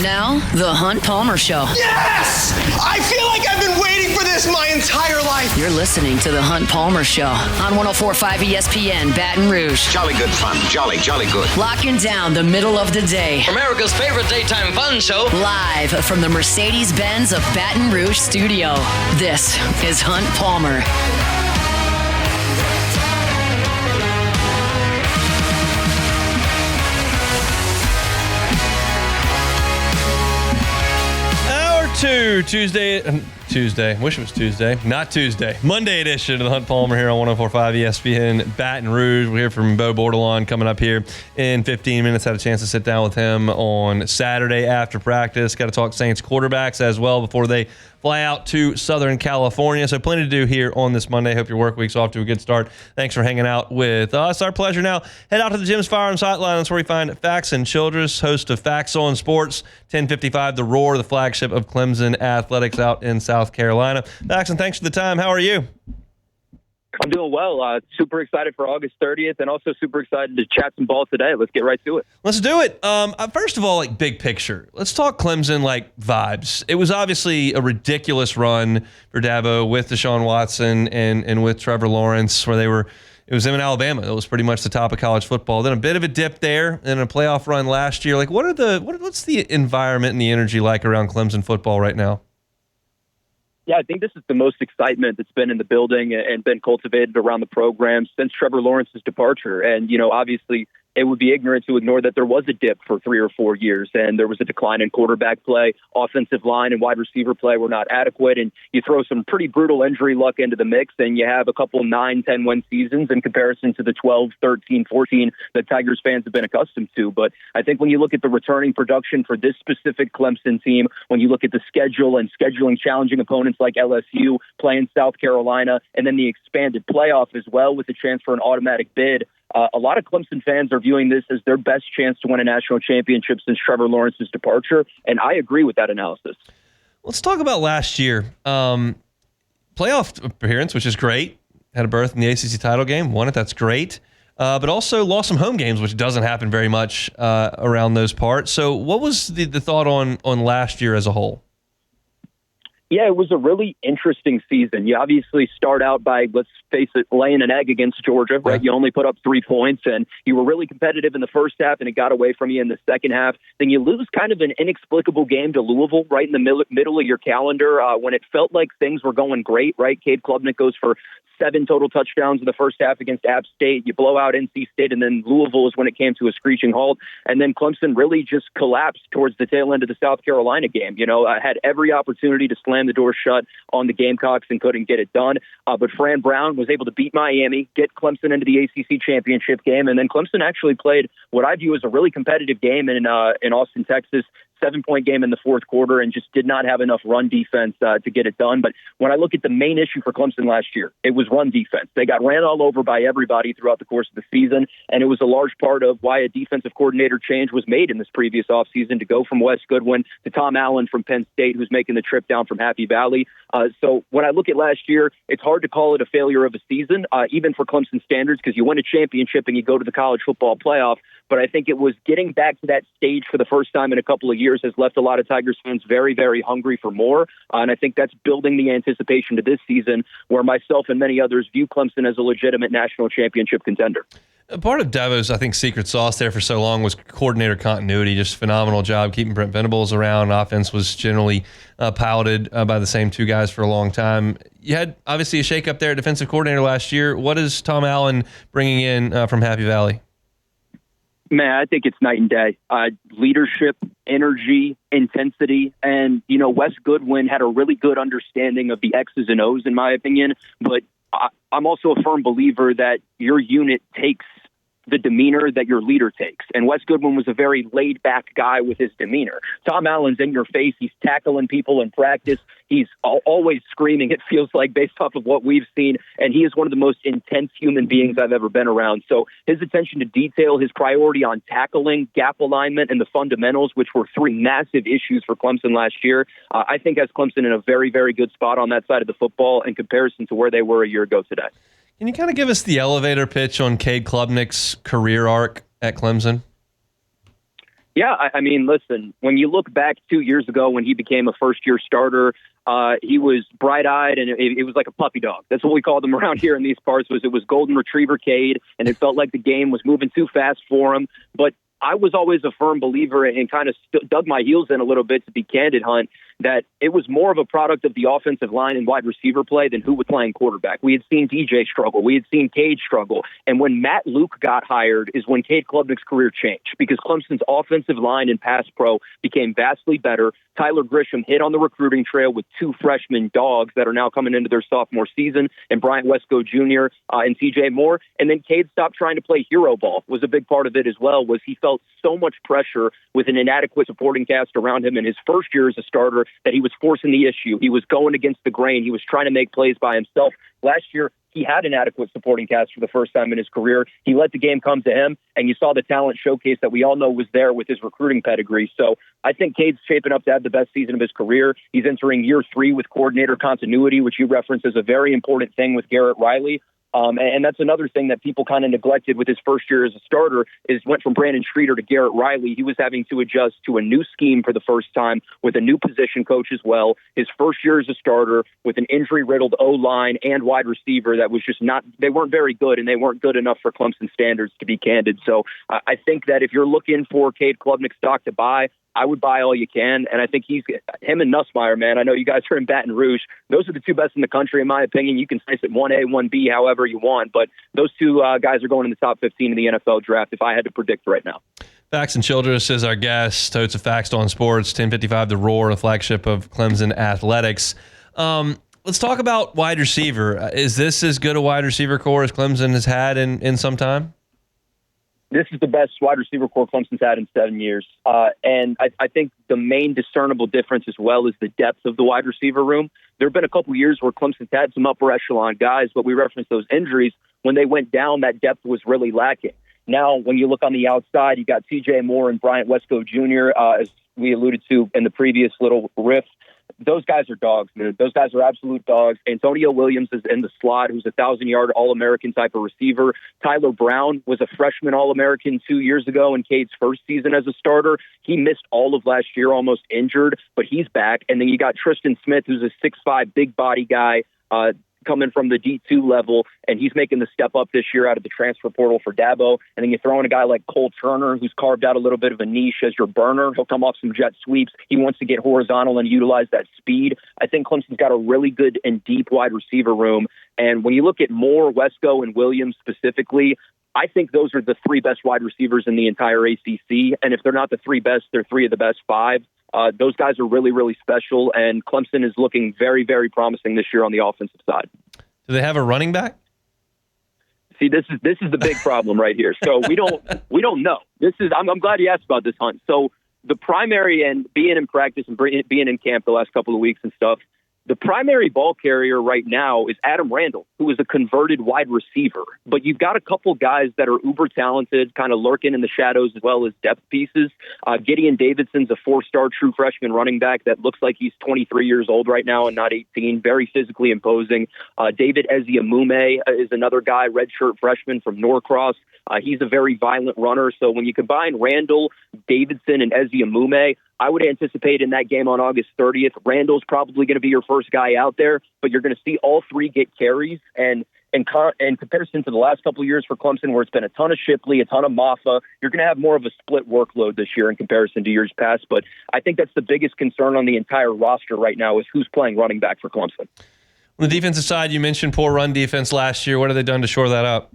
Now, The Hunt Palmer Show. Yes! I feel like I've been waiting for this my entire life. You're listening to The Hunt Palmer Show on 104.5 ESPN Baton Rouge. Jolly good fun. Jolly good. Locking down the middle of the day. America's favorite daytime fun show. Live from the Mercedes-Benz of Baton Rouge studio. This is Hunt Palmer. Tuesday. Wish it was Tuesday. Not Tuesday. Monday edition of the Hunt Palmer here on 104.5 ESPN Baton Rouge. We're here from Bordelon coming up here in 15 minutes. Had a chance to sit down with him on Saturday after practice. Got to talk Saints quarterbacks as well before they fly out to Southern California. So plenty to do here on this Monday. Hope your work week's off to a good start. Thanks for hanging out with us. Our pleasure. Now, head out to the Jim's Firearms Hotline. That's where we find Faxon, Childress, host of Faxon Sports, 1055 The Roar, the flagship of Clemson Athletics out in South Carolina. Faxon, thanks for the time. How are you? I'm doing well. Super excited for August 30th and also super excited to chat some ball today. Let's get right to it. Let's do it. First of all, big picture. Let's talk Clemson, vibes. It was obviously a ridiculous run for Dabo with Deshaun Watson and with Trevor Lawrence where it was them in Alabama. It was pretty much the top of college football. Then a bit of a dip there and a playoff run last year. What's the environment and the energy like around Clemson football right now? Yeah, I think this is the most excitement that's been in the building and been cultivated around the program since Trevor Lawrence's departure. And, obviously it would be ignorant to ignore that there was a dip for 3 or 4 years and there was a decline in quarterback play, offensive line and wide receiver play were not adequate. And you throw some pretty brutal injury luck into the mix and you have a couple 9, 10-win seasons in comparison to the 12, 13, 14 that Tigers fans have been accustomed to. But I think when you look at the returning production for this specific Clemson team, when you look at the schedule and scheduling challenging opponents like LSU, playing South Carolina, and then the expanded playoff as well with the chance for an automatic bid, a lot of Clemson fans are viewing this as their best chance to win a national championship since Trevor Lawrence's departure, and I agree with that analysis. Let's talk about last year. Playoff appearance, which is great. Had a berth in the ACC title game, won it, that's great. But also lost some home games, which doesn't happen very much around those parts. So what was the thought on last year as a whole? Yeah, it was a really interesting season. You obviously start out by, let's face it, laying an egg against Georgia, right? Yeah. You only put up 3 points, and you were really competitive in the first half, and it got away from you in the second half. Then you lose kind of an inexplicable game to Louisville right in the middle of your calendar when it felt like things were going great, right? Cade Klubnik goes for 7 total touchdowns in the first half against App State. You blow out NC State, and then Louisville is when it came to a screeching halt. And then Clemson really just collapsed towards the tail end of the South Carolina game. I had every opportunity to slam the door shut on the Gamecocks and couldn't get it done. But Fran Brown was able to beat Miami, get Clemson into the ACC championship game, and then Clemson actually played what I view as a really competitive game in Austin, Texas. 7-point game in the fourth quarter and just did not have enough run defense to get it done. But when I look at the main issue for Clemson last year, it was run defense. They got ran all over by everybody throughout the course of the season, and it was a large part of why a defensive coordinator change was made in this previous offseason to go from Wes Goodwin to Tom Allen from Penn State, who's making the trip down from Happy Valley. So when I look at last year, it's hard to call it a failure of a season, even for Clemson standards, because you win a championship and you go to the college football playoff. But I think it was getting back to that stage for the first time in a couple of years has left a lot of Tigers fans very, very hungry for more. And I think that's building the anticipation to this season where myself and many others view Clemson as a legitimate national championship contender. Part of Dabo's, I think, secret sauce there for so long was coordinator continuity. Just phenomenal job keeping Brent Venables around. Offense was generally piloted by the same 2 guys for a long time. You had, obviously, a shakeup there at defensive coordinator last year. What is Tom Allen bringing in from Happy Valley? Man, I think it's night and day. Leadership, energy, intensity, and, Wes Goodwin had a really good understanding of the X's and O's, in my opinion, but I'm also a firm believer that your unit takes the demeanor that your leader takes. And Wes Goodwin was a very laid-back guy with his demeanor. Tom Allen's in your face. He's tackling people in practice. He's always screaming, it feels like, based off of what we've seen. And he is one of the most intense human beings I've ever been around. So his attention to detail, his priority on tackling, gap alignment, and the fundamentals, which were 3 massive issues for Clemson last year, I think has Clemson in a very, very good spot on that side of the football in comparison to where they were a year ago today. Can you kind of give us the elevator pitch on Cade Klubnik's career arc at Clemson? Yeah, I mean, listen, when you look back 2 years ago when he became a first-year starter, he was bright-eyed, and it was like a puppy dog. That's what we called him around here in these parts. It was Golden Retriever Cade, and it felt like the game was moving too fast for him. But I was always a firm believer and kind of dug my heels in a little bit, to be candid, Hunt, that it was more of a product of the offensive line and wide receiver play than who was playing quarterback. We had seen DJ struggle. We had seen Cade struggle. And when Matt Luke got hired is when Cade Klubnik's career changed, because Clemson's offensive line and pass pro became vastly better. Tyler Grisham hit on the recruiting trail with 2 freshman dogs that are now coming into their sophomore season, and Bryant Wesco Jr. And TJ Moore. And then Cade stopped trying to play hero ball, was a big part of it as well, was he felt so much pressure with an inadequate supporting cast around him in his first year as a starter that he was forcing the issue. He was going against the grain. He was trying to make plays by himself. Last year, he had an adequate supporting cast for the first time in his career. He let the game come to him, and you saw the talent showcase that we all know was there with his recruiting pedigree. So I think Cade's shaping up to have the best season of his career. He's entering year 3 with coordinator continuity, which you referenced as a very important thing with Garrett Riley. And that's another thing that people kind of neglected with his first year as a starter, is went from Brandon Streeter to Garrett Riley. He was having to adjust to a new scheme for the first time with a new position coach as well. His first year as a starter with an injury-riddled O-line and wide receiver that was just not – they weren't very good, and they weren't good enough for Clemson standards, to be candid. So I think that if you're looking for Cade Klubnik stock to buy, I would buy all you can, and I think him and Nussmeier, man. I know you guys are in Baton Rouge. Those are the 2 best in the country, in my opinion. You can slice it 1A, 1B, however you want, but those 2 guys are going in the top 15 in the NFL draft, if I had to predict right now. Faxon Childress is our guest, host of Faxon Sports, 1055 The Roar, the flagship of Clemson Athletics. Let's talk about wide receiver. Is this as good a wide receiver core as Clemson has had in some time? This is the best wide receiver core Clemson's had in 7 years. And I think the main discernible difference as well is the depth of the wide receiver room. There have been a couple years where Clemson's had some upper echelon guys, but we referenced those injuries. When they went down, that depth was really lacking. Now, when you look on the outside, you got TJ Moore and Bryant Wesco Jr., as we alluded to in the previous little riff. Those guys are dogs, man. Those guys are absolute dogs. Antonio Williams is in the slot, who's a 1,000-yard All-American type of receiver. Tyler Brown was a freshman All-American 2 years ago in Cade's first season as a starter. He missed all of last year, almost injured, but he's back. And then you got Tristan Smith, who's a 6'5", big body guy, coming from the D2 level, and he's making the step up this year out of the transfer portal for Dabo. And then you throw in a guy like Cole Turner, who's carved out a little bit of a niche as your burner. He'll come off some jet sweeps. He wants to get horizontal and utilize that speed. I think Clemson's got a really good and deep wide receiver room. And when you look at Moore, Wesco, and Williams specifically, I think those are the 3 best wide receivers in the entire ACC. And if they're not the 3 best, they're 3 of the best 5. Those guys are really, really special, and Clemson is looking very, very promising this year on the offensive side. Do they have a running back? See, this is the big problem right here. So we don't know. I'm glad you asked about this, Hunt. So the primary, and being in practice and being in camp the last couple of weeks and stuff, the primary ball carrier right now is Adam Randall, who is a converted wide receiver. But you've got a couple guys that are uber talented, kind of lurking in the shadows as well as depth pieces. Gideon Davidson's a 4-star true freshman running back that looks like he's 23 years old right now and not 18, very physically imposing. David Eziamume is another guy, redshirt freshman from Norcross. He's a very violent runner. So when you combine Randall, Davidson, and Eziamume, I would anticipate in that game on August 30th, Randall's probably going to be your first guy out there, but you're going to see all 3 get carries. And in comparison to the last couple of years for Clemson, where it's been a ton of Shipley, a ton of Maffa, you're going to have more of a split workload this year in comparison to years past. But I think that's the biggest concern on the entire roster right now is who's playing running back for Clemson. On the defensive side, you mentioned poor run defense last year. What have they done to shore that up?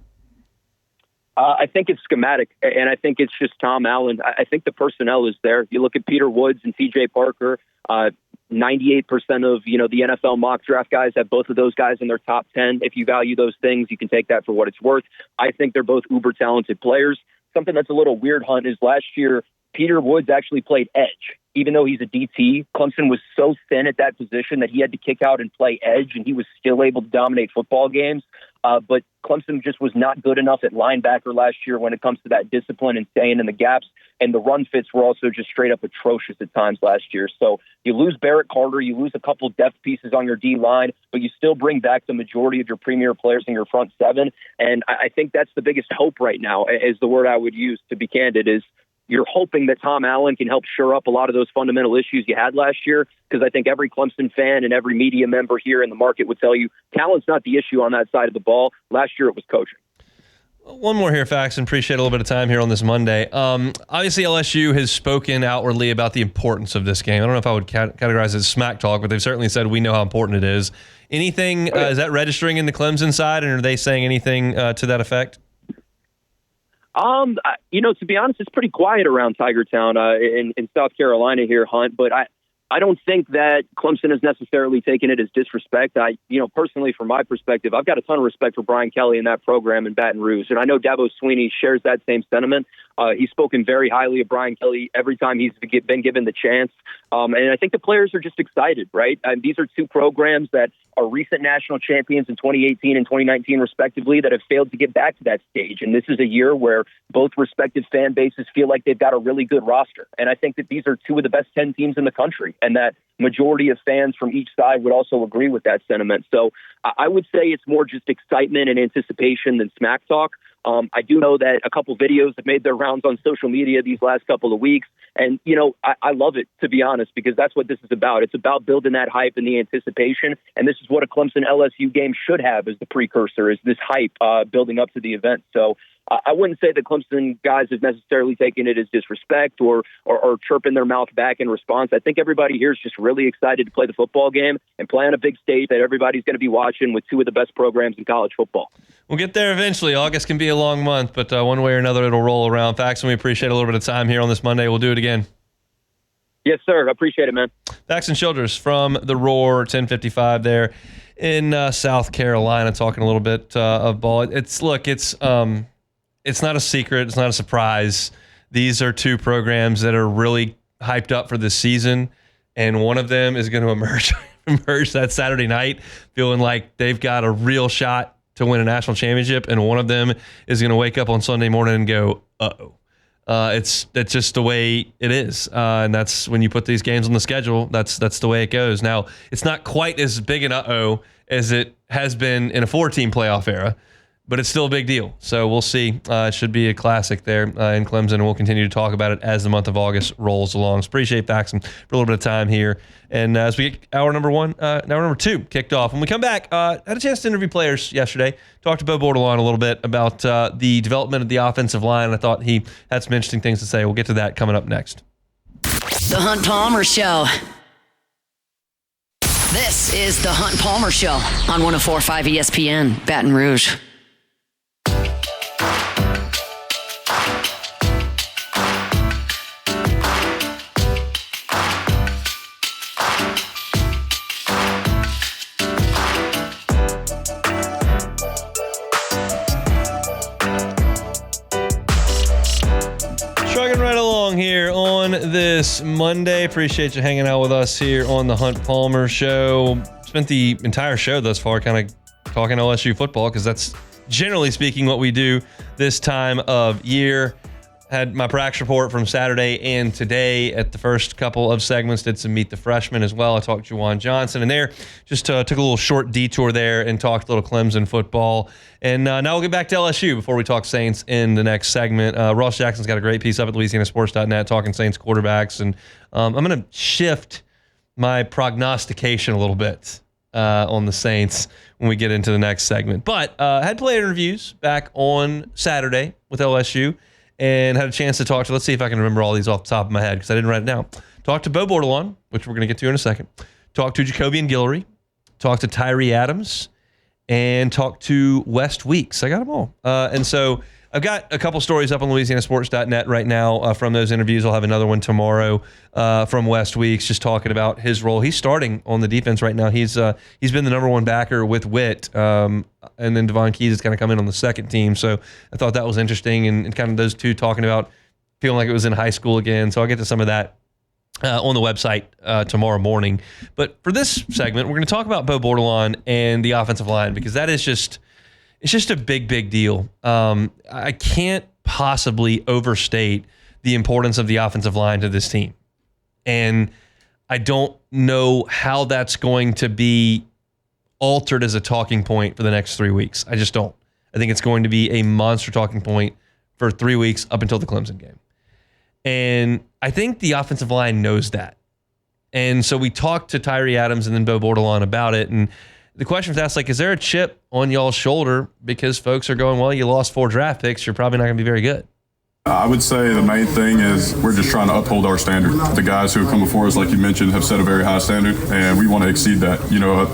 I think it's schematic, and I think it's just Tom Allen. I think the personnel is there. You look at Peter Woods and T.J. Parker, 98% of the NFL mock draft guys have both of those guys in their top 10. If you value those things, you can take that for what it's worth. I think they're both uber talented players. Something that's a little weird, Hunt, is last year Peter Woods actually played edge. Even though he's a DT, Clemson was so thin at that position that he had to kick out and play edge, and he was still able to dominate football games. But Clemson just was not good enough at linebacker last year when it comes to that discipline and staying in the gaps. And the run fits were also just straight up atrocious at times last year. So you lose Barrett Carter, you lose a couple depth pieces on your D-line, but you still bring back the majority of your premier players in your front 7. And I think that's the biggest hope right now, is the word I would use, to be candid, is you're hoping that Tom Allen can help shore up a lot of those fundamental issues you had last year, because I think every Clemson fan and every media member here in the market would tell you talent's not the issue on that side of the ball. Last year it was coaching. One more here, Faxon. Appreciate a little bit of time here on this Monday. Obviously, LSU has spoken outwardly about the importance of this game. I don't know if I would categorize it as smack talk, but they've certainly said we know how important it is. Anything, is that registering in the Clemson side, and are they saying anything to that effect? To be honest, it's pretty quiet around Tiger Town in South Carolina here, Hunt, but I don't think that Clemson has necessarily taken it as disrespect. Personally, from my perspective, I've got a ton of respect for Brian Kelly and that program in Baton Rouge. And I know Dabo Swinney shares that same sentiment. He's spoken very highly of Brian Kelly every time he's been given the chance. And I think the players are just excited, right? These are two programs that are recent national champions in 2018 and 2019, respectively, that have failed to get back to that stage. And this is a year where both respective fan bases feel like they've got a really good roster. And I think that these are two of the best 10 teams in the country, and that majority of fans from each side would also agree with that sentiment. So I would say it's more just excitement and anticipation than smack talk. I do know that a couple videos have made their rounds on social media these last couple of weeks. And, I love it, to be honest, because that's what this is about. It's about building that hype and the anticipation. And this is what a Clemson LSU game should have as the precursor, is this hype building up to the event. So I wouldn't say the Clemson guys have necessarily taken it as disrespect or chirping their mouth back in response. I think everybody here is just really excited to play the football game and play on a big stage that everybody's going to be watching with two of the best programs in college football. We'll get there eventually. August can be a long month, but one way or another, it'll roll around. Faxon, we appreciate a little bit of time here on this Monday. We'll do it again. Yes, sir. I appreciate it, man. Faxon Childress from the Roar 1055 there in South Carolina, talking a little bit of ball. It's not a secret. It's not a surprise. These are two programs that are really hyped up for this season, and one of them is going to emerge that Saturday night feeling like they've got a real shot to win a national championship, and one of them is going to wake up on Sunday morning and go, uh-oh. That's just the way it is, and that's when you put these games on the schedule. That's the way it goes. Now, it's not quite as big an uh-oh as it has been in a 4-team playoff era, but it's still a big deal. So we'll see. It should be a classic there in Clemson, and we'll continue to talk about it as the month of August rolls along. So appreciate Faxon for a little bit of time here. And as we get hour number 2 kicked off, when we come back, had a chance to interview players yesterday. Talked to Bo Bordelon a little bit about the development of the offensive line. I thought he had some interesting things to say. We'll get to that coming up next. The Hunt Palmer Show. This is the Hunt Palmer Show on 104.5 ESPN, Baton Rouge. Here on this Monday. Appreciate you hanging out with us here on the Hunt Palmer Show. Spent the entire show thus far kind of talking LSU football, because that's generally speaking what we do this time of year. Had my practice report from Saturday and today at the first couple of segments. Did some Meet the Freshmen as well. I talked to Juwan Johnson, and there just took a little short detour there and talked a little Clemson football. And now we'll get back to LSU before we talk Saints in the next segment. Ross Jackson's got a great piece up at LouisianaSports.net talking Saints quarterbacks. And I'm going to shift my prognostication a little bit on the Saints when we get into the next segment. But had player interviews back on Saturday with LSU. And had a chance to talk to, let's see if I can remember all these off the top of my head because I didn't write it down. Talked to Bo Bordelon, which we're going to get to in a second. Talked to Jacobian Guillory. Talked to Tyree Adams. And talked to West Weeks. I got them all. And so I've got a couple stories up on LouisianaSports.net right now from those interviews. I'll have another one tomorrow from West Weeks, just talking about his role. He's starting on the defense right now. He's been the number one backer with Witt, and then Devon Keys is going to come in on the second team. So I thought that was interesting, and kind of those two talking about feeling like it was in high school again. So I'll get to some of that on the website tomorrow morning. But for this segment, we're going to talk about Bo Bordelon and the offensive line, because that is just... it's just a big, big deal. I can't possibly overstate the importance of the offensive line to this team. And I don't know how that's going to be altered as a talking point for the next 3 weeks. I just don't. I think it's going to be a monster talking point for 3 weeks up until the Clemson game. And I think the offensive line knows that. And so we talked to Tyree Adams and then Bo Bordelon about it. And the question was asked, like, is there a chip on y'all's shoulder because folks are going, well, you lost 4 draft picks, you're probably not going to be very good? I would say the main thing is we're just trying to uphold our standard. The guys who have come before us, like you mentioned, have set a very high standard, and we want to exceed that.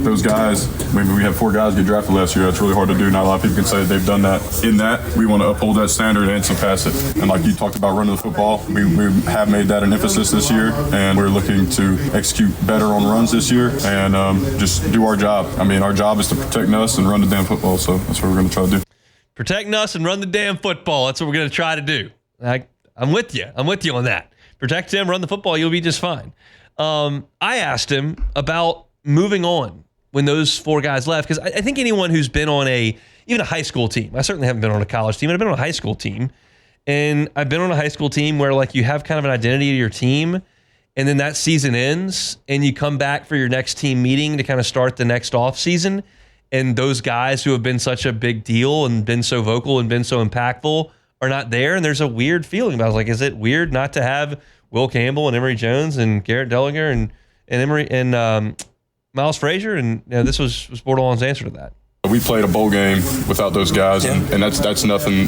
Those guys, maybe we had 4 guys get drafted last year. That's really hard to do. Not a lot of people can say they've done that. In that, we want to uphold that standard and surpass it. And like you talked about running the football, we have made that an emphasis this year, and we're looking to execute better on runs this year and just do our job. I mean, our job is to protect us and run the damn football, so that's what we're going to try to do. Protecting us and run the damn football. That's what we're going to try to do. I'm with you. I'm with you on that. Protect him, run the football, you'll be just fine. I asked him about moving on when those 4 guys left, because I think anyone who's been on even a high school team, I certainly haven't been on a college team, but I've been on a high school team, and I've been on a high school team where like you have kind of an identity to your team, and then that season ends, and you come back for your next team meeting to kind of start the next off season, and those guys who have been such a big deal and been so vocal and been so impactful are not there, and there's a weird feeling about it. Like, is it weird not to have Will Campbell and Emory Jones and Garrett Dellinger and Emory and Miles Frazier? And this was Bordelon's answer to that. We played a bowl game without those guys, and that's nothing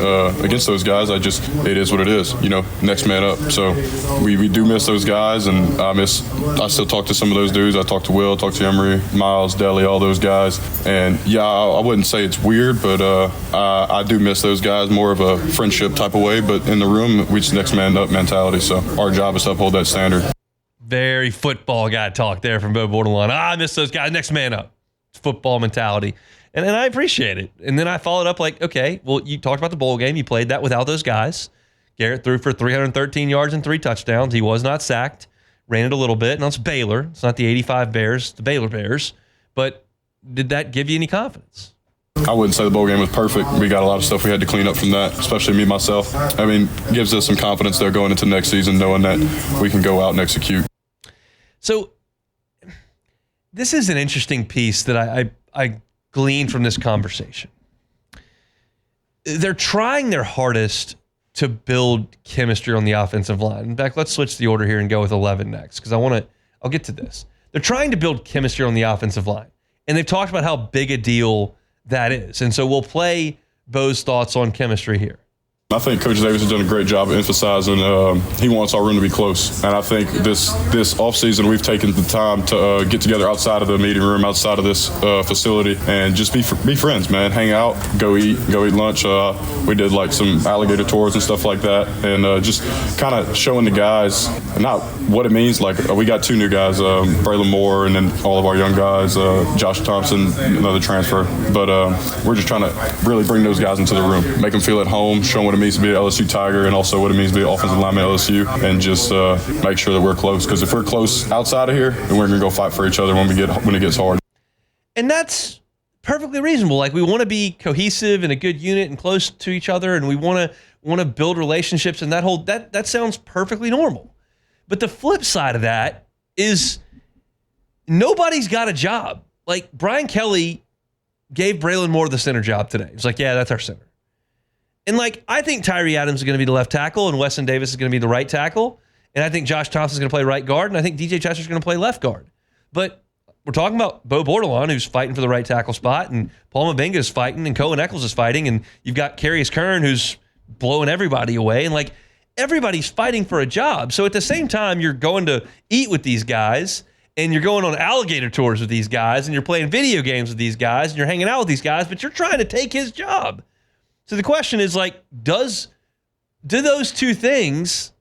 against those guys. It is what it is, next man up. So we do miss those guys, and I still talk to some of those dudes. I talk to Will, talk to Emory, Miles, Deli, all those guys. And yeah, I wouldn't say it's weird, but I do miss those guys more of a friendship type of way. But in the room, we just next man up mentality. So our job is to uphold that standard. Very football guy talk there from Bo Bordelon. I miss those guys, next man up. It's football mentality. And I appreciate it. And then I followed up like, okay, well, you talked about the bowl game. You played that without those guys. Garrett threw for 313 yards and 3 touchdowns. He was not sacked. Ran it a little bit. Now it's Baylor. It's not the 85 Bears, the Baylor Bears. But did that give you any confidence? I wouldn't say the bowl game was perfect. We got a lot of stuff we had to clean up from that, especially me, myself. I mean, gives us some confidence there going into next season, knowing that we can go out and execute. So this is an interesting piece that I gleaned from this conversation. They're trying their hardest to build chemistry on the offensive line. In fact, let's switch the order here and go with 11 next, because I'll get to this. They're trying to build chemistry on the offensive line, and they've talked about how big a deal that is. And so we'll play Bo's thoughts on chemistry here. I think Coach Davis has done a great job of emphasizing he wants our room to be close. And I think this offseason we've taken the time to get together outside of the meeting room, outside of this facility, and just be friends, man. Hang out, go eat lunch. We did like some alligator tours and stuff like that. And just kind of showing the guys not what it means. Like we got 2 new guys, Braylon Moore, and then all of our young guys, Josh Thompson, another transfer. But we're just trying to really bring those guys into the room, make them feel at home, show them what it means to be an LSU Tiger and also what it means to be an offensive lineman at LSU, and just make sure that we're close. Because if we're close outside of here, then we're going to go fight for each other when it gets hard. And that's perfectly reasonable. Like, we want to be cohesive and a good unit and close to each other, and we want to build relationships, and that sounds perfectly normal. But the flip side of that is nobody's got a job. Like, Brian Kelly gave Braylon Moore the center job today. He was like, yeah, that's our center. And, like, I think Tyree Adams is going to be the left tackle and Weston Davis is going to be the right tackle. And I think Josh Thompson is going to play right guard. And I think DJ Chester is going to play left guard. But we're talking about Bo Bordelon, who's fighting for the right tackle spot. And Paul Mabenga is fighting. And Cohen Eccles is fighting. And you've got Carius Kern, who's blowing everybody away. And, like, everybody's fighting for a job. So at the same time, you're going to eat with these guys. And you're going on alligator tours with these guys. And you're playing video games with these guys. And you're hanging out with these guys. But you're trying to take his job. So the question is, like, do those 2 things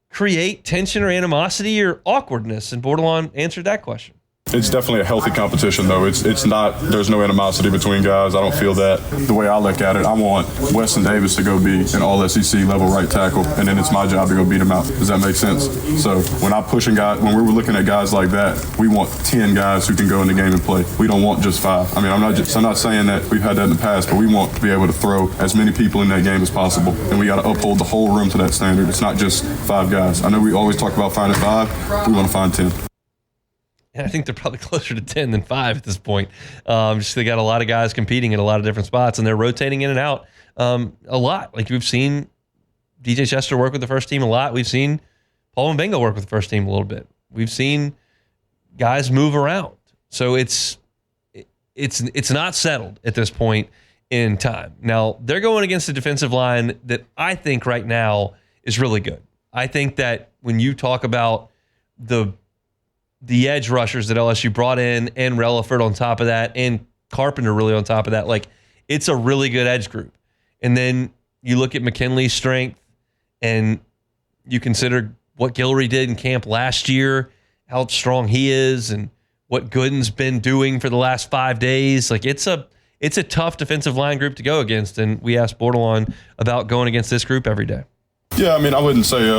create tension or animosity or awkwardness? And Bordelon answered that question. It's definitely a healthy competition, though. It's not. There's no animosity between guys. I don't feel that. The way I look at it, I want Weston Davis to go be an all-SEC level right tackle, and then it's my job to go beat him out. Does that make sense? So when when we're looking at guys like that, we want 10 guys who can go in the game and play. We don't want just 5. I mean, I'm not saying that we've had that in the past, but we want to be able to throw as many people in that game as possible, and we got to uphold the whole room to that standard. It's not just 5 guys. I know we always talk about finding 5. We want to find 10. And I think they're probably closer to 10 than 5 at this point. Just they got a lot of guys competing at a lot of different spots, and they're rotating in and out a lot. Like we've seen DJ Chester work with the first team a lot. We've seen Paul Mbenga work with the first team a little bit. We've seen guys move around. So it's not settled at this point in time. Now, they're going against a defensive line that I think right now is really good. I think that when you talk about the edge rushers that LSU brought in and Relaford on top of that and Carpenter really on top of that, like, it's a really good edge group. And then you look at McKinley's strength and you consider what Guillory did in camp last year, how strong he is, and what Gooden's been doing for the last 5 days. Like, it's a tough defensive line group to go against, and we asked Bordelon about going against this group every day. Yeah, I mean, I wouldn't say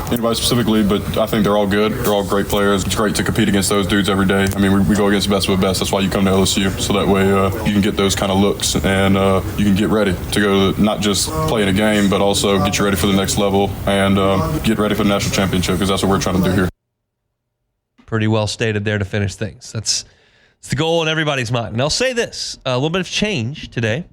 anybody specifically, but I think they're all good. They're all great players. It's great to compete against those dudes every day. I mean, we go against the best of the best. That's why you come to LSU, so that way you can get those kind of looks and you can get ready to go to not just play in a game, but also get you ready for the next level and get ready for the national championship, because that's what we're trying to do here. Pretty well stated there to finish things. It's the goal in everybody's mind. And I'll say this, a little bit of change today.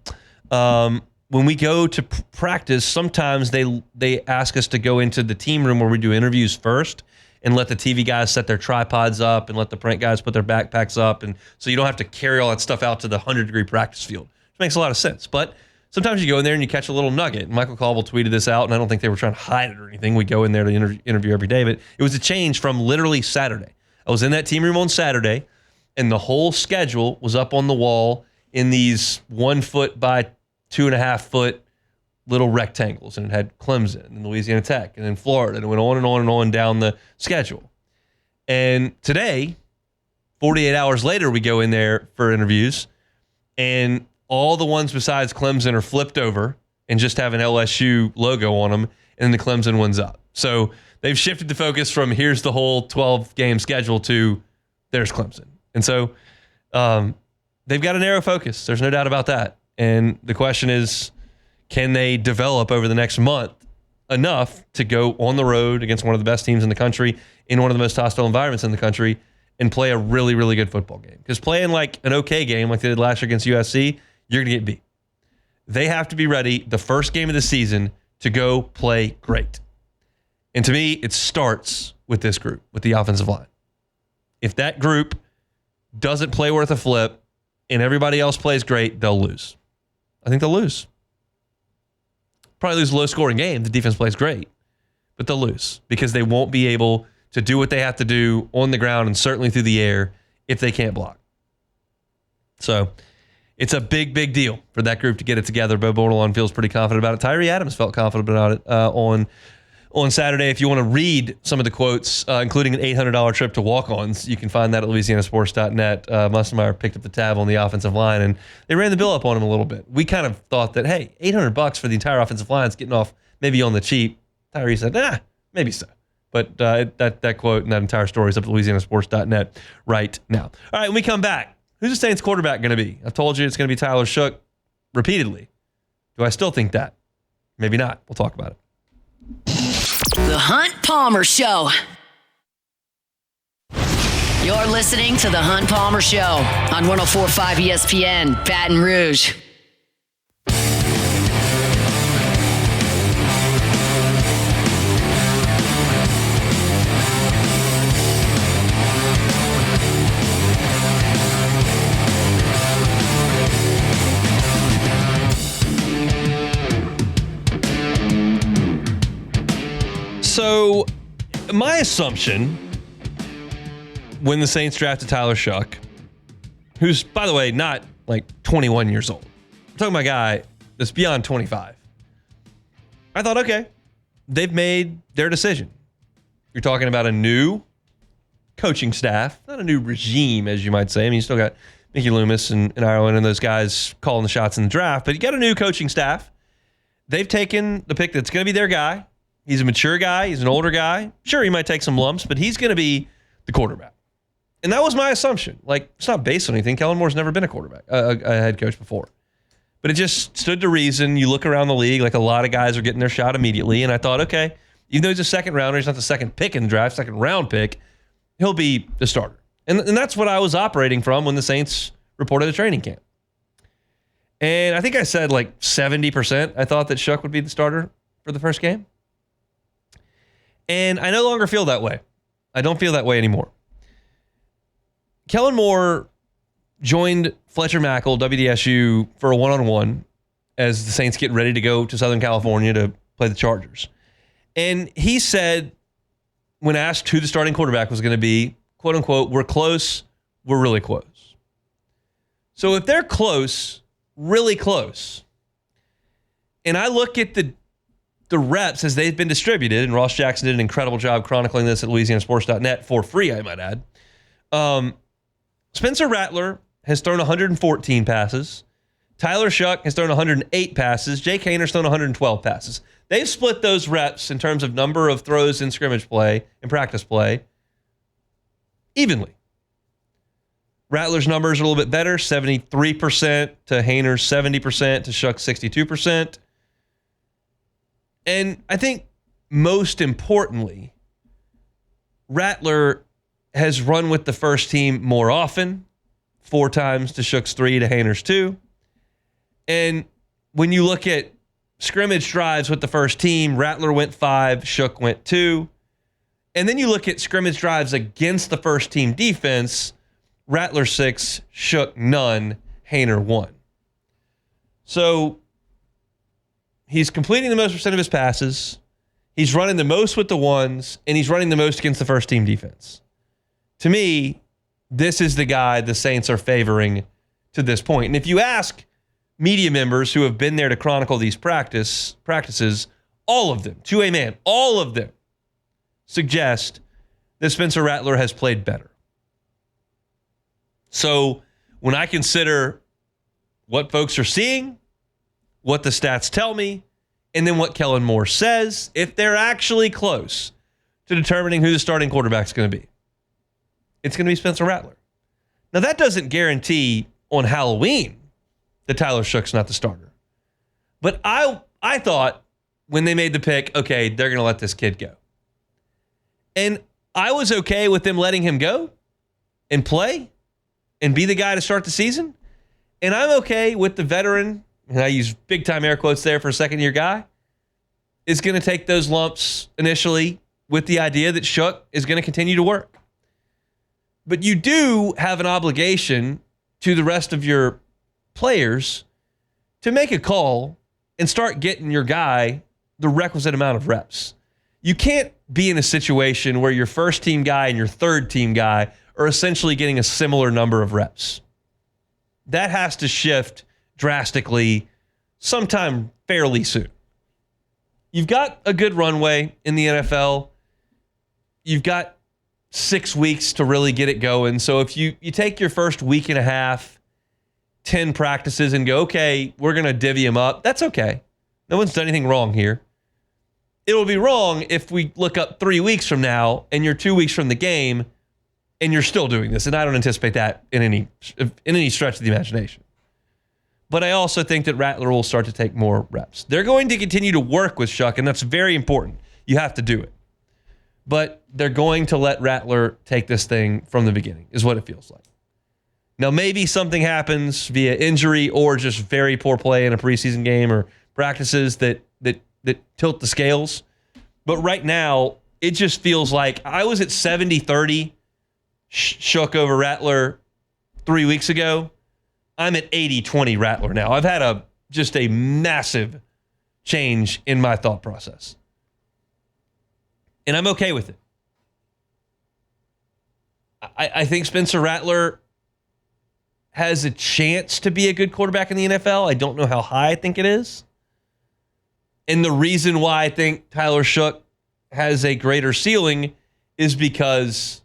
When we go to practice, sometimes they ask us to go into the team room where we do interviews first and let the TV guys set their tripods up and let the print guys put their backpacks up. And so you don't have to carry all that stuff out to the 100-degree practice field, which makes a lot of sense. But sometimes you go in there and you catch a little nugget. Michael Caldwell tweeted this out, and I don't think they were trying to hide it or anything. We go in there to interview every day, but it was a change from literally Saturday. I was in that team room on Saturday, and the whole schedule was up on the wall in these 1 foot by 2.5 foot little rectangles, and it had Clemson and Louisiana Tech and then Florida, and it went on and on and on down the schedule. And today, 48 hours later, we go in there for interviews, and all the ones besides Clemson are flipped over and just have an LSU logo on them, and then the Clemson one's up. So they've shifted the focus from here's the whole 12-game schedule to there's Clemson. And so they've got a narrow focus. There's no doubt about that. And the question is, can they develop over the next month enough to go on the road against one of the best teams in the country, in one of the most hostile environments in the country, and play a really, really good football game? Because playing like an okay game like they did last year against USC, you're going to get beat. They have to be ready the first game of the season to go play great. And to me, it starts with this group, with the offensive line. If that group doesn't play worth a flip and everybody else plays great, they'll lose. I think they'll lose. Probably lose a low-scoring game. The defense plays great, but they'll lose because they won't be able to do what they have to do on the ground and certainly through the air if they can't block. So it's a big, big deal for that group to get it together. Bo Bordelon feels pretty confident about it. Tyree Adams felt confident about it on Saturday. If you want to read some of the quotes, including an $800 trip to walk-ons, you can find that at louisianasports.net. Musselmeyer picked up the tab on the offensive line, and they ran the bill up on him a little bit. We kind of thought that, hey, $800 for the entire offensive line is getting off maybe on the cheap. Tyree said, maybe so. But that quote and that entire story is up at louisianasports.net right now. All right, when we come back, who's the Saints quarterback going to be? I've told you it's going to be Tyler Shook repeatedly. Do I still think that? Maybe not. We'll talk about it. The Hunt Palmer Show. You're listening to The Hunt Palmer Show on 104.5 ESPN, Baton Rouge. So, my assumption when the Saints drafted Tyler Shook, who's, by the way, not like 21 years old. I'm talking about a guy that's beyond 25. I thought, okay, they've made their decision. You're talking about a new coaching staff, not a new regime, as you might say. I mean, you still got Mickey Loomis and Ireland and those guys calling the shots in the draft, but you got a new coaching staff. They've taken the pick that's going to be their guy. He's a mature guy. He's an older guy. Sure, he might take some lumps, but he's going to be the quarterback. And that was my assumption. Like, it's not based on anything. Kellen Moore's never been a quarterback, a head coach before. But it just stood to reason. You look around the league, like a lot of guys are getting their shot immediately. And I thought, okay, even though he's a second rounder, he's not the second pick in the draft, second round pick, he'll be the starter. And that's what I was operating from when the Saints reported the training camp. And I think I said like 70% I thought that Shook would be the starter for the first game. And I no longer feel that way. I don't feel that way anymore. Kellen Moore joined Fletcher Mackel, WDSU, for a one-on-one as the Saints get ready to go to Southern California to play the Chargers. And he said, when asked who the starting quarterback was going to be, quote unquote, we're close, we're really close. So if they're close, really close, and I look at the reps as they've been distributed, and Ross Jackson did an incredible job chronicling this at LouisianaSports.net for free, I might add. Spencer Rattler has thrown 114 passes. Tyler Shuck has thrown 108 passes. Jake Hayner's thrown 112 passes. They've split those reps in terms of number of throws in scrimmage play and practice play evenly. Rattler's numbers are a little bit better, 73% to Hayner's 70% to Shuck's 62%. And I think most importantly, Rattler has run with the first team more often, 4 times to Shuck's 3 to Hayner's 2. And when you look at scrimmage drives with the first team, Rattler went 5, Shuck went 2. And then you look at scrimmage drives against the first team defense, Rattler 6, Shuck none, Hayner 1. So he's completing the most percent of his passes. He's running the most with the ones, and he's running the most against the first team defense. To me, this is the guy the Saints are favoring to this point. And if you ask media members who have been there to chronicle these practices, all of them, to a man, all of them suggest that Spencer Rattler has played better. So when I consider what folks are seeing, what the stats tell me, and then what Kellen Moore says, if they're actually close to determining who the starting quarterback is going to be, it's going to be Spencer Rattler. Now, that doesn't guarantee on Halloween that Tyler Shuck's not the starter. But I thought when they made the pick, okay, they're going to let this kid go. And I was okay with them letting him go and play and be the guy to start the season. And I'm okay with the veteran, and I use big-time air quotes there for a second-year guy, is going to take those lumps initially with the idea that Shuck is going to continue to work. But you do have an obligation to the rest of your players to make a call and start getting your guy the requisite amount of reps. You can't be in a situation where your first team guy and your third team guy are essentially getting a similar number of reps. That has to shift drastically sometime fairly soon. You've got a good runway in the NFL. You've got 6 weeks to really get it going. So if you take your first week and a half, 10 practices, and go, okay, we're going to divvy them up, that's okay. No one's done anything wrong here. It will be wrong if we look up 3 weeks from now and you're 2 weeks from the game and you're still doing this. And I don't anticipate that in any stretch of the imagination. But I also think that Rattler will start to take more reps. They're going to continue to work with Shuck, and that's very important. You have to do it. But they're going to let Rattler take this thing from the beginning, is what it feels like. Now, maybe something happens via injury or just very poor play in a preseason game or practices that tilt the scales. But right now, it just feels like I was at 70-30 Shuck over Rattler 3 weeks ago. I'm at 80-20 Rattler now. I've had just a massive change in my thought process. And I'm okay with it. I think Spencer Rattler has a chance to be a good quarterback in the NFL. I don't know how high I think it is. And the reason why I think Tyler Shuck has a greater ceiling is because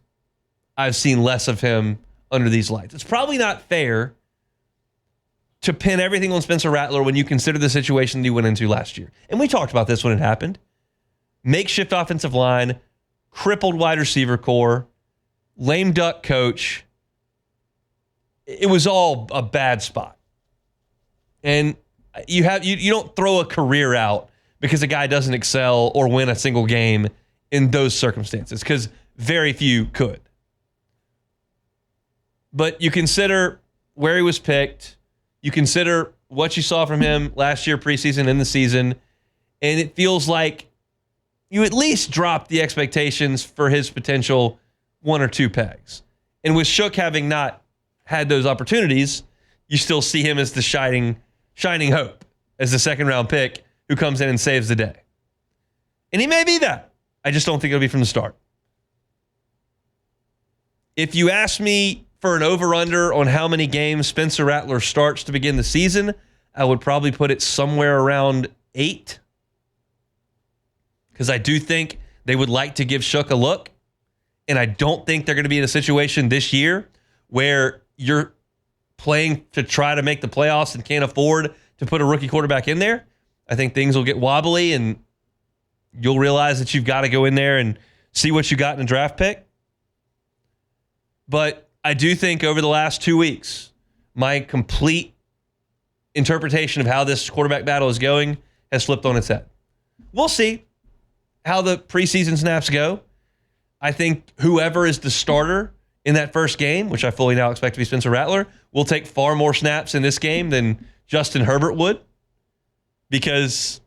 I've seen less of him under these lights. It's probably not fair to pin everything on Spencer Rattler when you consider the situation that he went into last year. And we talked about this when it happened. Makeshift offensive line, crippled wide receiver core, lame duck coach. It was all a bad spot. And you don't throw a career out because a guy doesn't excel or win a single game in those circumstances, because very few could. But you consider where he was picked. You consider what you saw from him last year preseason in the season, and it feels like, you at least drop the expectations for his potential one or two pegs. And with Shook having not had those opportunities, you still see him as the shining hope, as the second-round pick who comes in and saves the day. And he may be that. I just don't think it'll be from the start. If you ask me for an over-under on how many games Spencer Rattler starts to begin the season, I would probably put it somewhere around 8. Because I do think they would like to give Shook a look. And I don't think they're going to be in a situation this year where you're playing to try to make the playoffs and can't afford to put a rookie quarterback in there. I think things will get wobbly and you'll realize that you've got to go in there and see what you got in a draft pick. But I do think over the last 2 weeks, my complete interpretation of how this quarterback battle is going has flipped on its head. We'll see how the preseason snaps go. I think whoever is the starter in that first game, which I fully now expect to be Spencer Rattler, will take far more snaps in this game than Justin Herbert would, because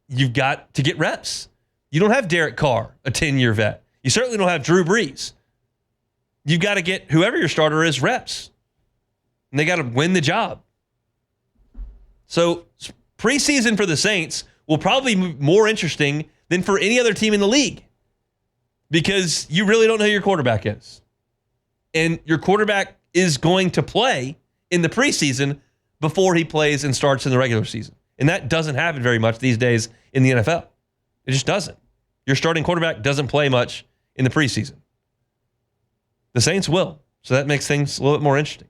you've got to get reps. You don't have Derek Carr, a 10-year vet. You certainly don't have Drew Brees. You've got to get whoever your starter is reps. And they got to win the job. So preseason for the Saints will probably be more interesting than for any other team in the league, because you really don't know who your quarterback is. And your quarterback is going to play in the preseason before he plays and starts in the regular season. And that doesn't happen very much these days in the NFL. It just doesn't. Your starting quarterback doesn't play much in the preseason. The Saints will. So that makes things a little bit more interesting.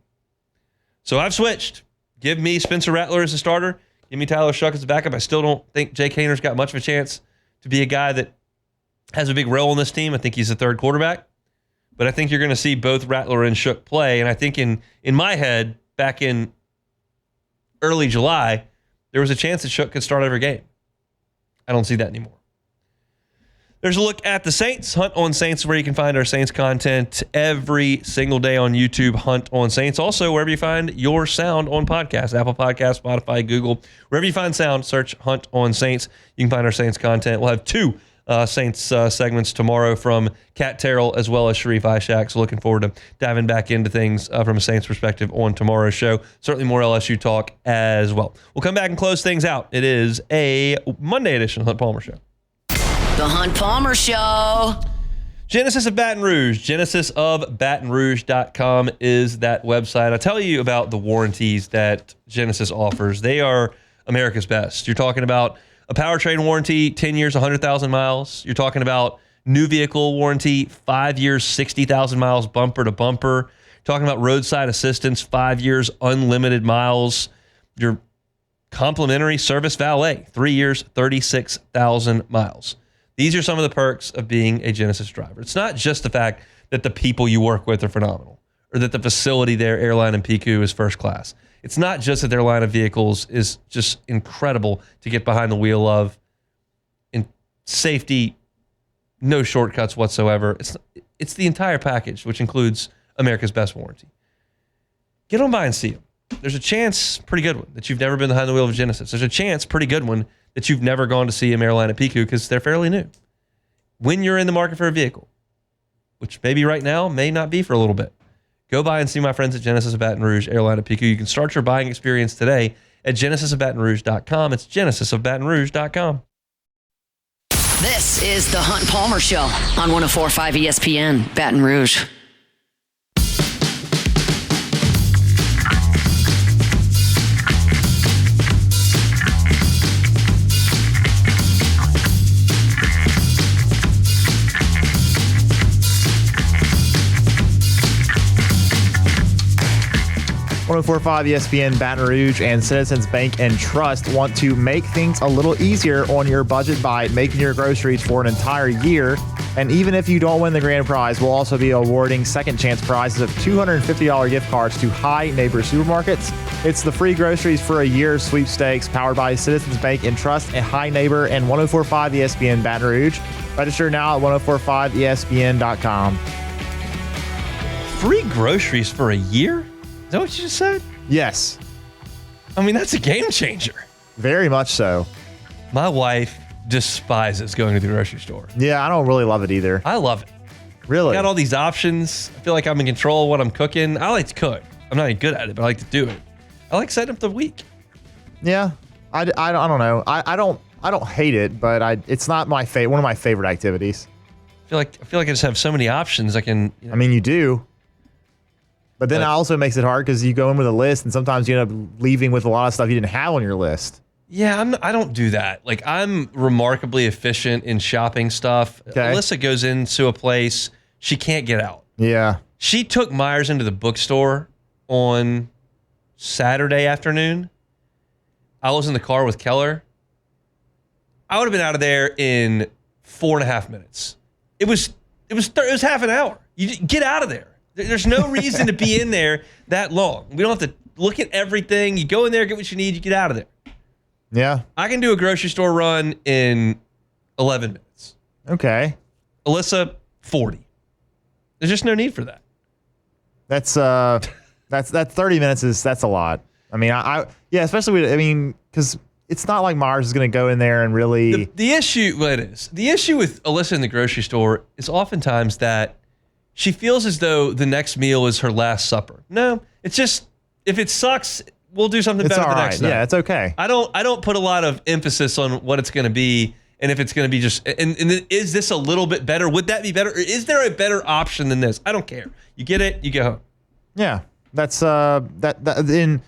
So I've switched. Give me Spencer Rattler as a starter. Give me Tyler Shough as a backup. I still don't think Jake Hayner's got much of a chance to be a guy that has a big role in this team. I think he's the third quarterback. But I think you're going to see both Rattler and Shough play. And I think in my head, back in early July, there was a chance that Shough could start every game. I don't see that anymore. There's a look at the Saints. Hunt on Saints, where you can find our Saints content every single day on YouTube. Hunt on Saints. Also, wherever you find your sound on podcasts, Apple Podcasts, Spotify, Google. Wherever you find sound, search Hunt on Saints. You can find our Saints content. We'll have 2 Saints segments tomorrow from Kat Terrell as well as Sharif Ishak. So looking forward to diving back into things from a Saints perspective on tomorrow's show. Certainly more LSU talk as well. We'll come back and close things out. It is a Monday edition of the Hunt Palmer Show. The Hunt Palmer Show. Genesis of Baton Rouge. GenesisofBatonRouge.com is that website. I'll tell you about the warranties that Genesis offers. They are America's best. You're talking about a powertrain warranty, 10 years, 100,000 miles. You're talking about new vehicle warranty, 5 years, 60,000 miles, bumper to bumper. You're talking about roadside assistance, 5 years, unlimited miles. Your complimentary service valet, 3 years, 36,000 miles. These are some of the perks of being a Genesis driver. It's not just the fact that the people you work with are phenomenal, or that the facility there, Airline and PQ, is first class. It's not just that their line of vehicles is just incredible to get behind the wheel of. In safety, no shortcuts whatsoever. It's the entire package, which includes America's best warranty. Get on by and see them. There's a chance, pretty good one, that you've never been behind the wheel of Genesis. There's a chance, pretty good one, that you've never gone to see them, Airline and PQ, because they're fairly new. When you're in the market for a vehicle, which maybe right now, may not be for a little bit, go by and see my friends at Genesis of Baton Rouge, Airline and PQ. You can start your buying experience today at GenesisofBatonRouge.com. It's GenesisofBatonRouge.com. This is the Hunt Palmer Show on 104.5 ESPN, Baton Rouge. ESPN Baton Rouge and Citizens Bank and Trust want to make things a little easier on your budget by making your groceries for an entire year. And even if you don't win the grand prize, we'll also be awarding second chance prizes of $250 gift cards to High Neighbor Supermarkets. It's the free groceries for a year sweepstakes powered by Citizens Bank and Trust and High Neighbor and 104.5 ESPN Baton Rouge. Register now at 104.5ESPN.com. Free groceries for a year? Is that what you just said? Yes. I mean, that's a game changer. Very much so. My wife despises going to the grocery store. Yeah, I don't really love it either. I love it. Really? Got all these options. I feel like I'm in control of what I'm cooking. I like to cook. I'm not even good at it, but I like to do it. I like setting up the week. Yeah, I don't know. I don't hate it, but it's not my one of my favorite activities. I feel like I just have so many options. I can. I mean, you do. But then it also makes it hard because you go in with a list, and sometimes you end up leaving with a lot of stuff you didn't have on your list. Yeah, I don't do that. Like, I'm remarkably efficient in shopping stuff. Okay. Alyssa goes into a place, she can't get out. Yeah. She took Myers into the bookstore on Saturday afternoon. I was in the car with Keller. I would have been out of there in 4.5 minutes. It was half an hour. You get out of there. There's no reason to be in there that long. We don't have to look at everything. You go in there, get what you need, you get out of there. Yeah. I can do a grocery store run in 11 minutes. Okay. Alyssa, 40. There's just no need for that. That's 30 minutes that's a lot. I mean, especially because it's not like Mars is going to go in there and really. The issue with Alyssa in the grocery store is oftentimes that she feels as though the next meal is her last supper. No, it's just, if it sucks, we'll do something better the next night. Yeah, it's okay. I don't put a lot of emphasis on what it's going to be, and if it's going to be just, and is this a little bit better? Would that be better? Or is there a better option than this? I don't care. You get it, you go home. Yeah, that's then.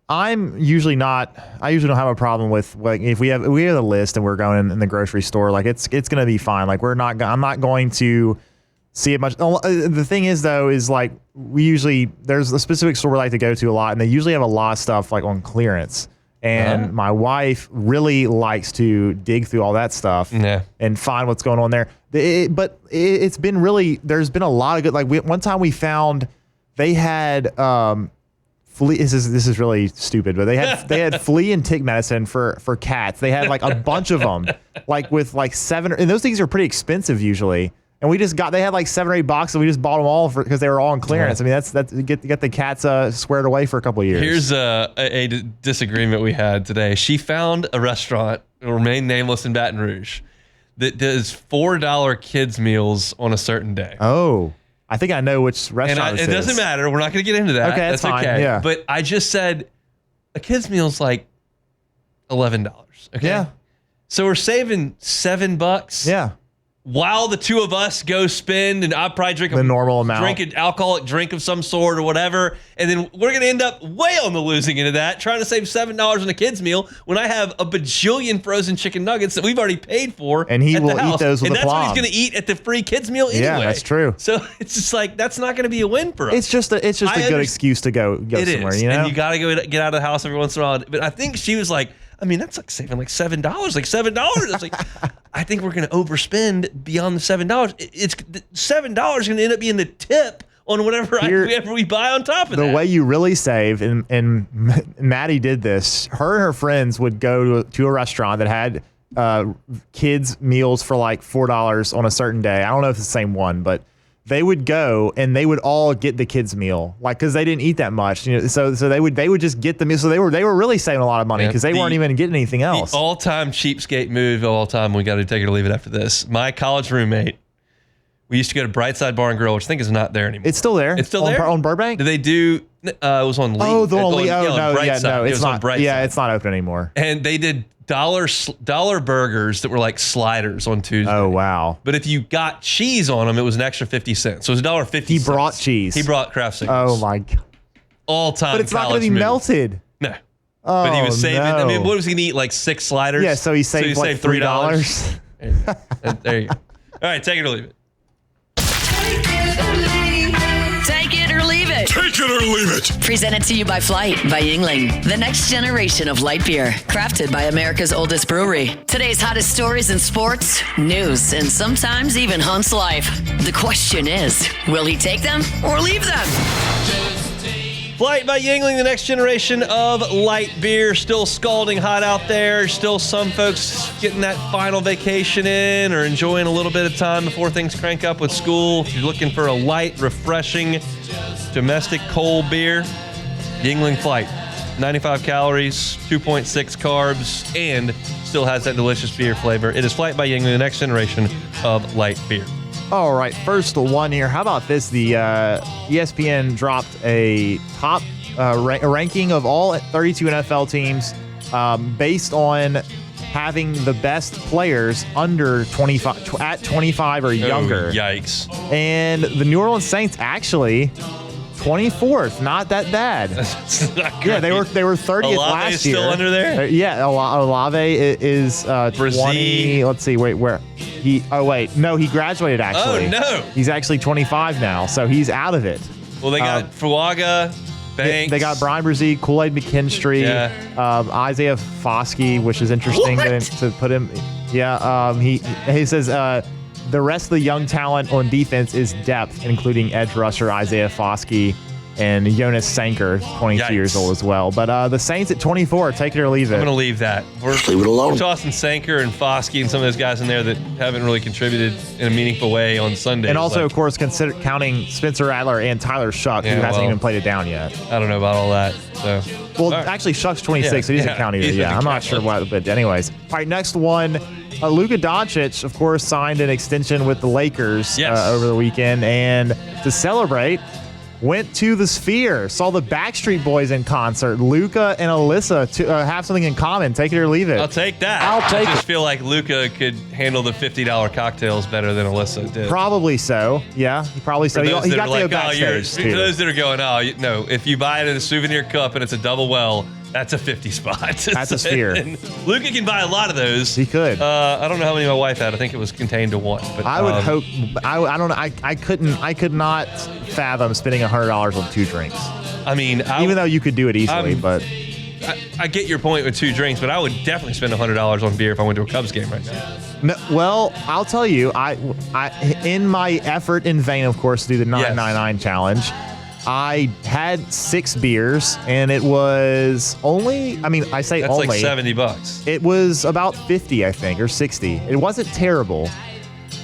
I usually don't have a problem with, like, if we have a list and we're going in the grocery store, like it's going to be fine. Like I'm not going to see it much. The thing is though, is like there's a specific store we like to go to a lot, and they usually have a lot of stuff like on clearance. And my wife really likes to dig through all that stuff and find what's going on there. But it's been there's been a lot of good, like one time we found they had, flea. This is really stupid, but they had flea and tick medicine for cats. They had like a bunch of them, like with like 7, and those things are pretty expensive usually. And they had like 7 or 8 boxes. And we just bought them all because they were all on clearance. I mean, that's get the cats squared away for a couple of years. Here's a disagreement we had today. She found a restaurant, it will remain nameless, in Baton Rouge, that does $4 kids meals on a certain day. Oh. I think I know which restaurant it doesn't matter. We're not going to get into that. Okay, that's fine. Okay. Yeah. But I just said a kid's meal's like $11. Okay. Yeah. So we're saving $7. Yeah. While the two of us go spend, and I probably drink the normal amount, drink an alcoholic drink of some sort or whatever, and then we're going to end up way on the losing end of that, trying to save $7 on a kid's meal when I have a bajillion frozen chicken nuggets that we've already paid for. And he will eat those with a plum. And that's what he's going to eat at the free kids meal anyway. Yeah, that's true. So it's just like, that's not going to be a win for us. It's just a good excuse to go somewhere. You know, and you got to get out of the house every once in a while. But I think she was like, I mean, that's like saving like $7. Like $7. I was like, I think we're going to overspend beyond the $7. It's $7 is going to end up being the tip on whatever we buy on top of that. The way you really save, and Maddie did this. Her and her friends would go to a restaurant that had kids meals for like $4 on a certain day. I don't know if it's the same one, but they would go and they would all get the kids meal, like, because they didn't eat that much, you know. So they would just get the meal. So they were really saving a lot of money because they weren't even getting anything else. The all-time cheapskate move of all time. We got to take it or leave it after this. My college roommate. We used to go to Brightside Bar and Grill, which I think is not there anymore. It's still there. It's still there on Burbank. Did they do? It was on Lee. Oh, the on Lee. Oh no, it's not. Yeah, it's not open anymore. And they did dollar burgers that were like sliders on Tuesday. Oh wow! But if you got cheese on them, it was an extra 50 cents. So it was $1.50. He brought cheese. He brought Kraft singles. Oh my god! All time. But it's not going to be melted. No. Oh, but he was saving. No. I mean, what was he going to eat? Like 6 sliders. Yeah. So he saved like $3. There you go. All right, take it or leave it. Take it or leave it. Take it or leave it. Presented to you by Flight by Yingling, the next generation of light beer, crafted by America's oldest brewery. Today's hottest stories in sports, news, and sometimes even Hunt's life. The question is, will he take them or leave them? Flight by Yingling, the next generation of light beer. Still scalding hot out there. Still some folks getting that final vacation in or enjoying a little bit of time before things crank up with school. If you're looking for a light, refreshing, domestic cold beer, Yingling Flight. 95 calories, 2.6 carbs, and still has that delicious beer flavor. It is Flight by Yuengling, the next generation of light beer. All right, first one here. How about this? The ESPN dropped a top ranking of all 32 NFL teams based on having the best players under 25 at 25 or younger. Yikes! And the New Orleans Saints actually 24th, not that bad. Yeah, they were 30th last year. Still under there? Yeah, Olave is 20. Let's see, where he? Oh wait, no, he graduated actually. Oh no, he's actually 25 now, so he's out of it. Well, they got Fuaga, Banks. They got Brian Brzee, Kool-Aid McKinstry, Isaiah Foskey, which is interesting to put him. Yeah, he says the rest of the young talent on defense is depth, including edge rusher Isaiah Foskey and Jonas Sanker, 22 years old as well. But the Saints at 24, take it or leave it. I'm going to leave that. Leave it alone. We're tossing Sanker and Foskey and some of those guys in there that haven't really contributed in a meaningful way on Sunday. And also, of course, counting Spencer Rattler and Tyler Shuck, who hasn't even played it down yet. I don't know about all that. So, actually, Shuck's 26, so he doesn't count either. Yeah, I'm not sure what, but anyways. All right, next one. Luka Doncic, of course, signed an extension with the Lakers over the weekend, and to celebrate, went to the Sphere, saw the Backstreet Boys in concert. Luka and Alyssa have something in common. Take it or leave it. I'll take that. I just feel like Luka could handle the $50 cocktails better than Alyssa did. Probably so. Yeah, probably so. He got to go backstage, too. For those that are going, no, if you buy it in a souvenir cup and it's a double well, that's a 50 spot. That's a Sphere. Luka can buy a lot of those. He could. I don't know how many my wife had. I think it was contained to one. But I would hope. I don't know. I could not fathom spending $100 on 2 drinks. I mean, even though you could do it easily, but I get your point with 2 drinks, but I would definitely spend $100 on beer if I went to a Cubs game right now. No, well, I'll tell you, I in my effort in vain, of course, to do the 999 challenge, I had 6 beers, and it was only, I say that's only. That's like $70. It was about 50, I think, or 60. It wasn't terrible.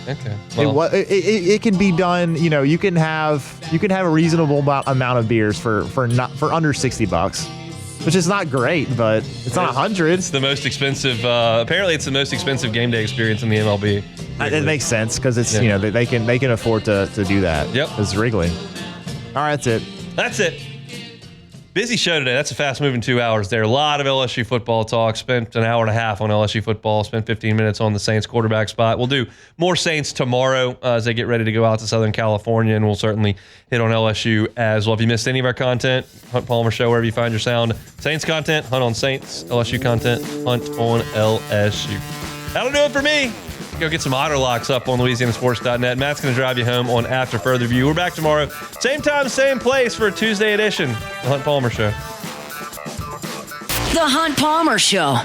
Okay. Well, it can be done. You can have a reasonable amount of beers for under $60, which is not great, but it's not 100. It's the most expensive. Apparently, it's the most expensive game day experience in the MLB. It makes sense because it's they can afford to do that. Yep. It's Wrigley. All right, that's it. That's it. Busy show today. That's a fast-moving 2 hours there. A lot of LSU football talk. Spent an hour and a half on LSU football. Spent 15 minutes on the Saints quarterback spot. We'll do more Saints tomorrow as they get ready to go out to Southern California, and we'll certainly hit on LSU as well. If you missed any of our content, Hunt Palmer Show, wherever you find your sound. Saints content, Hunt on Saints. LSU content, Hunt on LSU. That'll do it for me. Go get some Otter Locks up on LouisianaSports.net. Matt's going to drive you home on After Further View. We're back tomorrow. Same time, same place for a Tuesday edition. The Hunt Palmer Show. The Hunt Palmer Show.